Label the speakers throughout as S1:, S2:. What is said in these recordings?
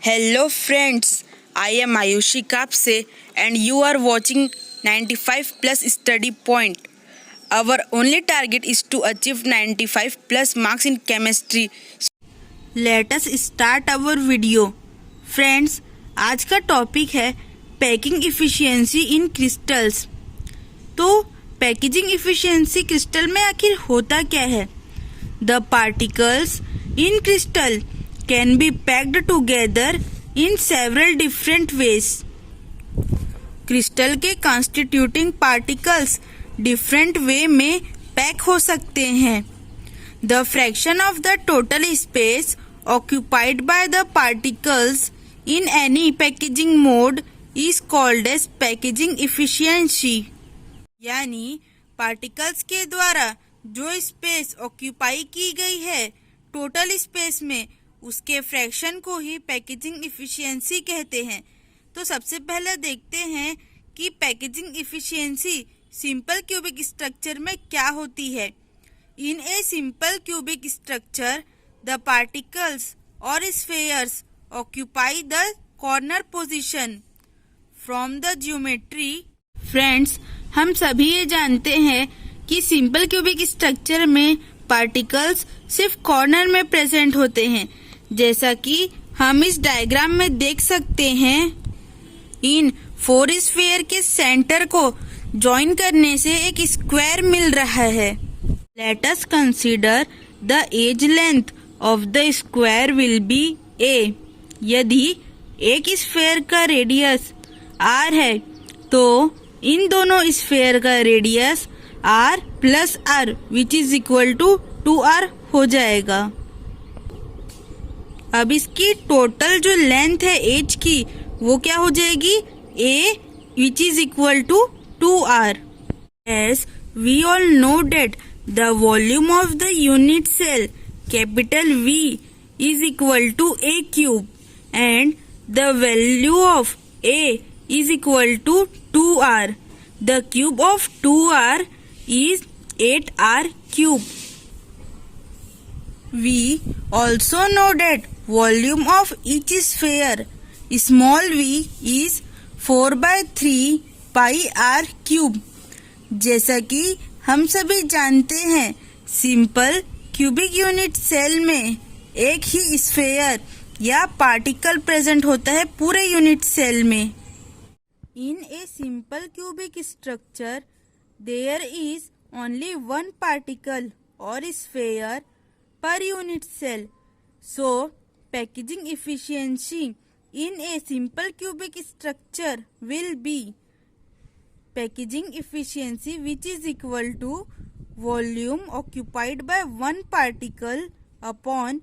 S1: Hello friends, I am Ayushi Kapse and you are watching 95 plus study point. Our only target is to achieve 95 plus marks in chemistry. Let us start our video. Friends, आज का topic है packing efficiency इन crystals. तो packaging efficiency crystal में आखिर होता क्या है? The particles in crystal can be packed together in several different ways. Crystal के कॉन्स्टिट्यूटिंग पार्टिकल्स डिफरेंट वे में पैक हो सकते हैं. The fraction of the total space occupied by the particles in any packaging mode is called as packaging efficiency. यानी particles के द्वारा जो space occupy की गई है टोटल स्पेस में, उसके फ्रैक्शन को ही पैकेजिंग इफिशिएंसी कहते हैं. तो सबसे पहले देखते हैं कि packaging efficiency simple cubic structure में क्या होती है. In a simple cubic structure the particles और spheres occupy the corner position from the geometry. Friends, हम सभी ये जानते हैं कि सिंपल क्यूबिक स्ट्रक्चर में पार्टिकल्स सिर्फ कॉर्नर में प्रेजेंट होते हैं, जैसा कि हम इस डायग्राम में देख सकते हैं. इन 4 स्फीयर के सेंटर को ज्वाइन करने से एक स्क्वायर मिल रहा है. Let us consider the edge length of the square will be a. यदि एक स्फीयर का रेडियस r है तो इन दोनों स्फीयर का radius r plus r which is equal to 2r हो जाएगा. अब इसकी टोटल जो लेंथ है एज की वो क्या हो जाएगी? a which is equal to 2r. As we all know that the volume of the unit cell capital V is equal to a cube and the value of a is equal to 2r. The cube of 2r is 8r cube. We also know that volume of each sphere small v is 4 by 3 pi r cube. जैसा कि हम सभी जानते हैं, simple cubic unit cell में एक ही sphere या पार्टिकल प्रेजेंट होता है पूरे यूनिट सेल में. In a simple cubic structure there is only 1 particle और sphere per unit cell. So packaging efficiency in a simple cubic structure will be packaging efficiency which is equal to volume occupied by 1 particle upon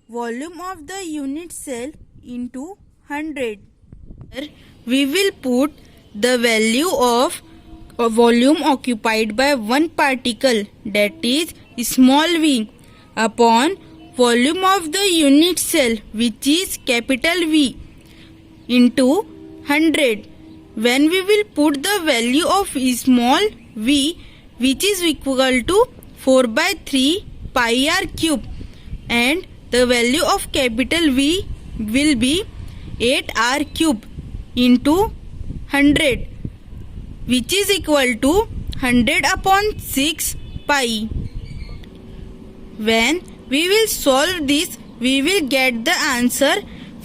S1: volume of the unit cell into 100. We will put the value of volume occupied by 1 particle, that is small v, upon volume of the unit cell which is capital V into 100. When we will put the value of small v which is equal to 4 by 3 pi r cube and the value of capital V will be 8r cube into 100 which is equal to 100 upon 6 pi. When we will solve this, we will get the answer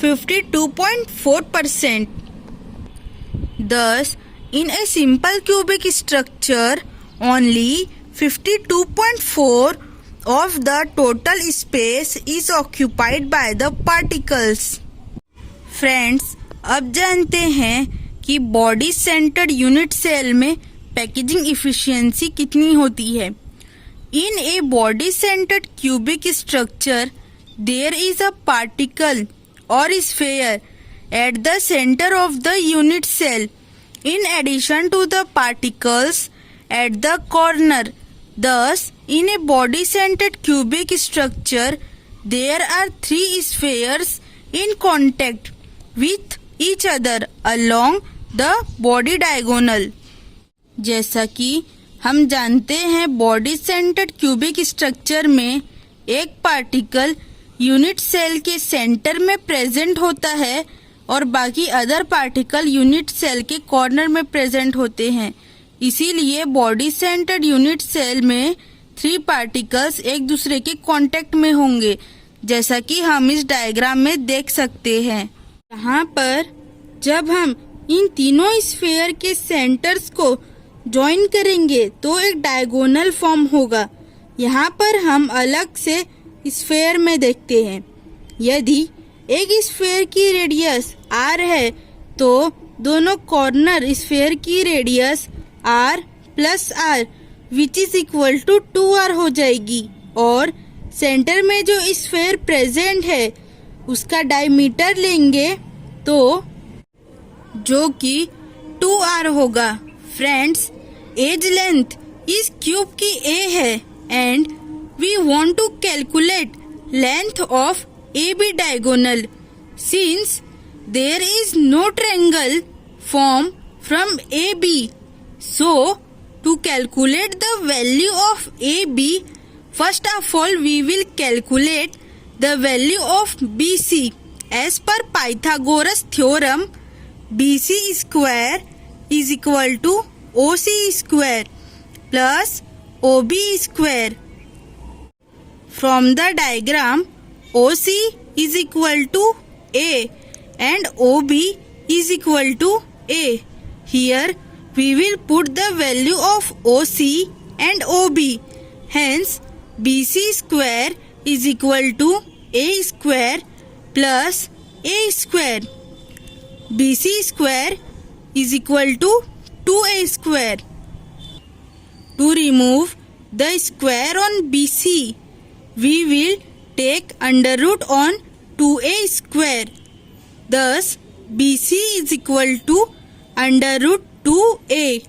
S1: 52.4%. Thus, in a simple cubic structure, only 52.4 of the total space is occupied by the particles. Friends, अब जानते हैं कि body centred unit cell में packaging efficiency कितनी होती है. In a body centred cubic structure there is a particle और sphere at the centre of the unit cell in addition to the particles at the corner. Thus, in a body-centered cubic structure, there are 3 spheres in contact with each other along the body diagonal. जैसा कि हम जानते हैं body centred cubic structure में एक particle unit cell के centre में present होता है और बाकी अदर पार्टिकल यूनिट सेल के कॉर्नर में प्रेजेंट होते हैं। इसीलिए बॉडी सेंटर्ड यूनिट सेल में 3 पार्टिकल्स एक दूसरे के कांटेक्ट में होंगे, जैसा कि हम इस डायग्राम में देख सकते हैं। यहाँ पर जब हम इन तीनों स्फीयर के सेंटर्स को ज्वाइन करेंगे तो एक डायगोनल फॉर्म होगा। यहाँ पर हम अलग से स्फीयर में देखते हैं। यदि एक स्फीयर की रेडियस r है तो दोनों कॉर्नर स्फीयर की radius r plus r which is equal to 2r हो जाएगी और सेंटर में जो स्फीयर प्रेजेंट है उसका डायमीटर लेंगे तो जो कि 2r होगा। फ्रेंड्स, एज लेंथ इस क्यूब की a है and we want to calculate length of AB diagonal since there is no triangle formed from AB. So, to calculate the value of AB, first of all we will calculate the value of BC. As per Pythagoras theorem, BC square is equal to OC square plus OB square. From the diagram, OC is equal to A and OB is equal to A. Here we will put the value of OC and OB. Hence BC square is equal to A square plus A square. BC square is equal to 2A square. To remove the square on BC, we will take under root on 2a square. Thus, BC is equal to under root 2a.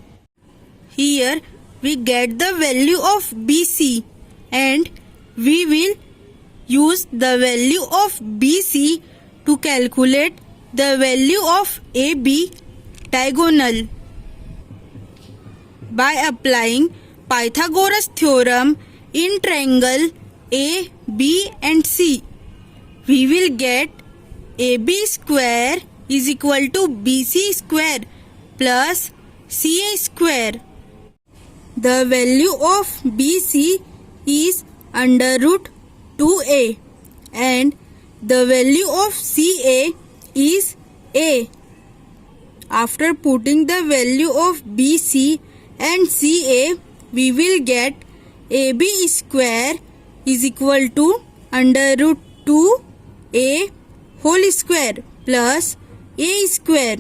S1: Here, we get the value of BC and we will use the value of BC to calculate the value of AB diagonal. By applying Pythagoras theorem in triangle A, B and C, we will get AB square is equal to BC square plus CA square. The value of BC is under root 2A and the value of CA is A. After putting the value of BC and CA, we will get AB square is equal to under root 2a whole square plus a square.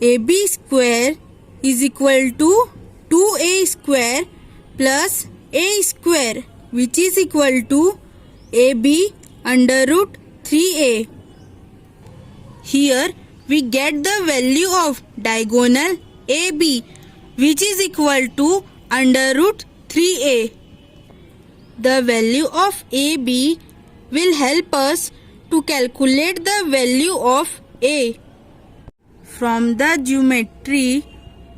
S1: AB square is equal to 2a square plus a square which is equal to AB under root 3a. Here we get the value of diagonal AB which is equal to under root 3a. The value of AB will help us to calculate the value of A. From the geometry,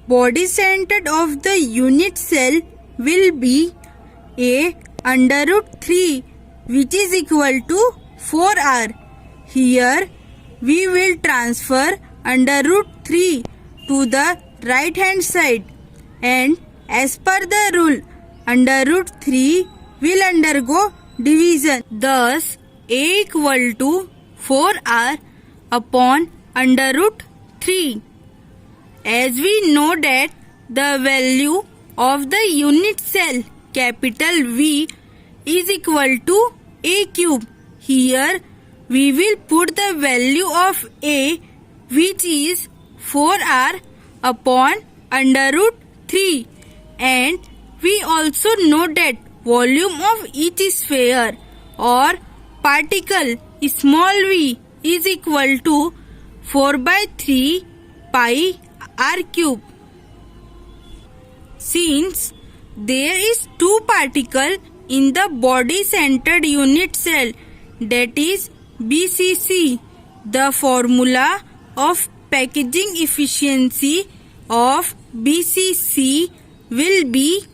S1: body center of the unit cell will be A under root 3 which is equal to 4r. Here we will transfer under root 3 to the right hand side and as per the rule under root 3 will undergo division. Thus A equal to 4r upon under root 3. As we know that the value of the unit cell capital V is equal to A cube. Here we will put the value of A which is 4r upon under root 3 and we also know that volume of each sphere or particle small v is equal to 4 by 3 pi r cube. Since there is two particles in the body centered unit cell, that is BCC, the formula of packaging efficiency of BCC will be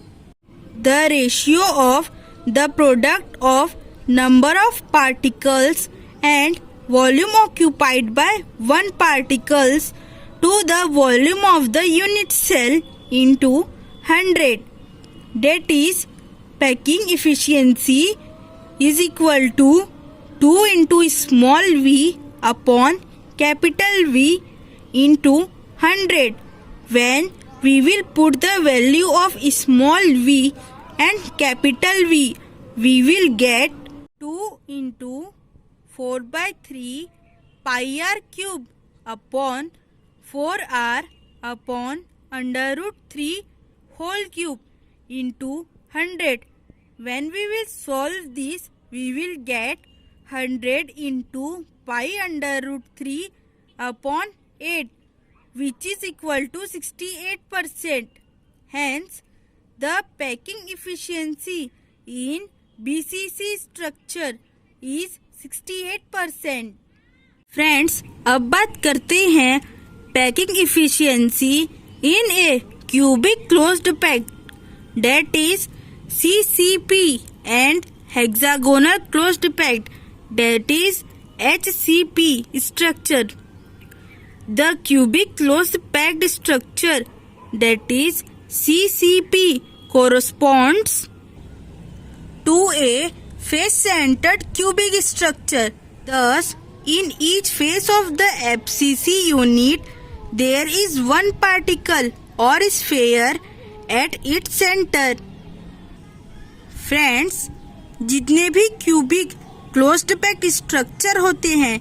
S1: the ratio of the product of number of particles and volume occupied by one particles to the volume of the unit cell into 100. That is, packing efficiency is equal to 2 into small v upon capital V into 100. When we will put the value of small v and capital V, we will get 2 into 4 by 3 pi r cube upon 4r upon under root 3 whole cube into 100. When we will solve this, we will get 100 into pi under root 3 upon 8, which is equal to 68%. Hence, the packing efficiency in BCC structure is 68%. Friends, अब बात करते हैं packing efficiency in a cubic closed pack, that is CCP, and hexagonal closed pack, that is HCP structure. The cubic closed packed structure, that is CCP, corresponds to a face-centered cubic structure. Thus, in each face of the FCC unit, there is one particle or sphere at its center. Friends, जितने भी cubic closed packed structure होते हैं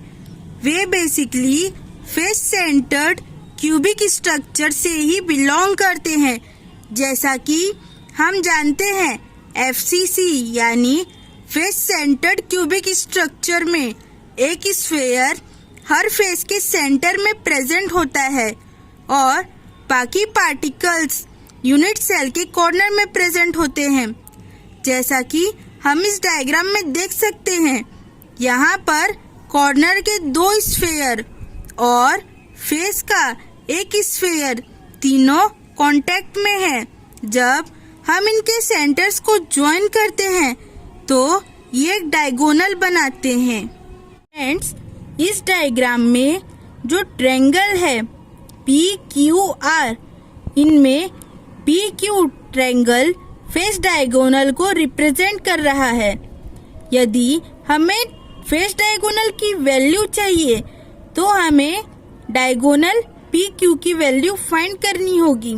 S1: वे basically face centred cubic structure से ही belong करते हैं. जैसा कि हम जानते हैं, FCC यानी फेस सेंटर्ड क्यूबिक स्ट्रक्चर में एक स्फीयर हर फेस के सेंटर में प्रेजेंट होता है और बाकी पार्टिकल्स यूनिट सेल के कॉर्नर में प्रेजेंट होते हैं. जैसा कि हम इस डायग्राम में देख सकते हैं, यहाँ पर कॉर्नर के 2 स्फीयर और फेस का एक स्फीयर तीनों कांटेक्ट में है. जब हम इनके सेंटर्स को ज्वाइन करते हैं तो ये एक डायगोनल बनाते हैं. फ्रेंड्स, इस डायग्राम में जो ट्रायंगल है PQR, इनमें PQ ट्रायंगल फेस डायगोनल को रिप्रेजेंट कर रहा है. यदि हमें फेस डायगोनल की वैल्यू चाहिए तो हमें डायगोनल PQ की वैल्यू फाइंड करनी होगी.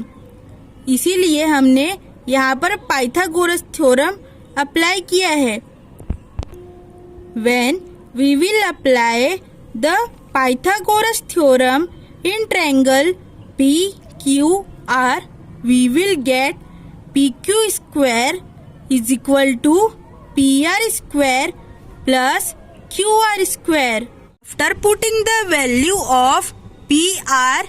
S1: इसीलिए हमने यहाँ पर पाइथागोरस थ्योरम अप्लाई किया है. When we will apply the Pythagoras theorem in triangle PQR, we will get PQ square is equal to PR square plus QR square. After putting the value of PR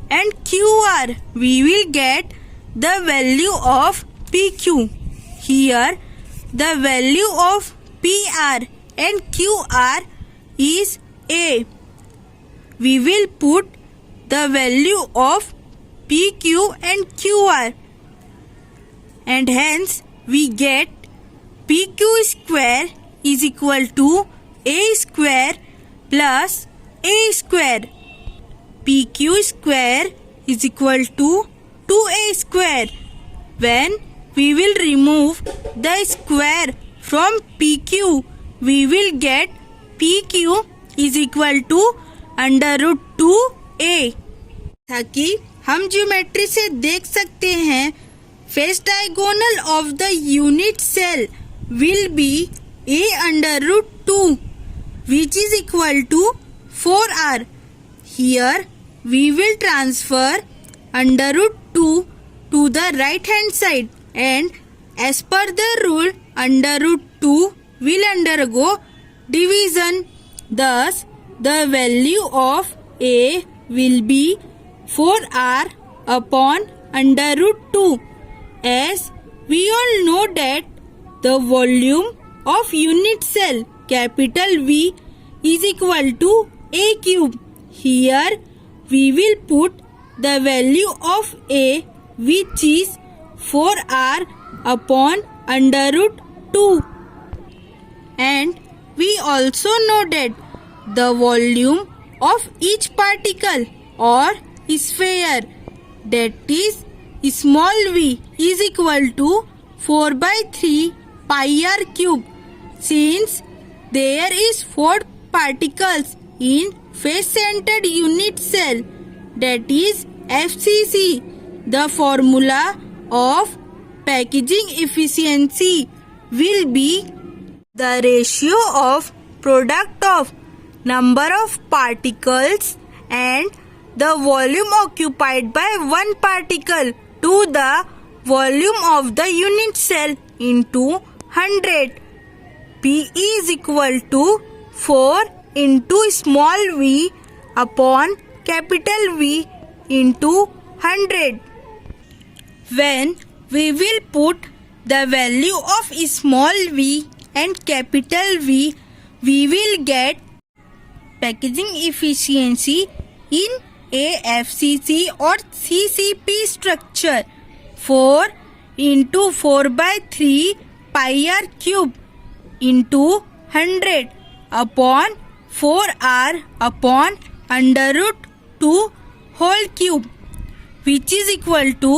S1: and QR, we will get the value of PQ. Here, the value of PR and QR is A. We will put the value of PQ and QR, and hence we get PQ square is equal to A square plus A square. PQ square is equal to 2A square. When we will remove the square from PQ, we will get PQ is equal to under root 2A. ताकि हम geometry से देख सकते हैं, face diagonal of the unit cell will be A under root 2, which is equal to 4R. Here we will transfer under root 2 to the right hand side, and as per the rule, under root 2 will undergo division. Thus, the value of A will be 4R upon under root 2. As we all know that the volume of unit cell capital V is equal to A cube. Here we will put the value of A, which is 4R upon under root 2. And we also know that the volume of each particle or sphere, that is small v, is equal to 4 by 3 pi r cube. Since there is 4 particles in face-centered unit cell, that is FCC, the formula of packaging efficiency will be the ratio of product of number of particles and the volume occupied by one particle to the volume of the unit cell into 100. P is equal to 4 into small v upon capital V into 100. When we will put the value of small v and capital V, we will get packaging efficiency in AFCC or CCP structure. 4 into 4 by 3 pi r cube into 100 upon 4r upon under root 2 whole cube, which is equal to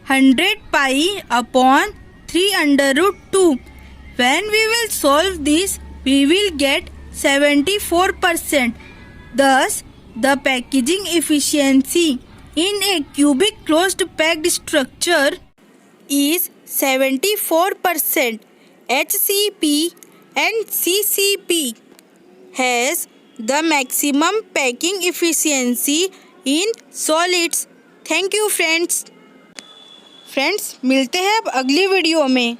S1: 100 pi upon 3 under root 2. When we will solve this, we will get 74%. Thus, the packaging efficiency in a cubic closed packed structure is 74%. HCP and CCP has the maximum packing efficiency in solids. Thank you friends. मिलते हैं अब अगली video में.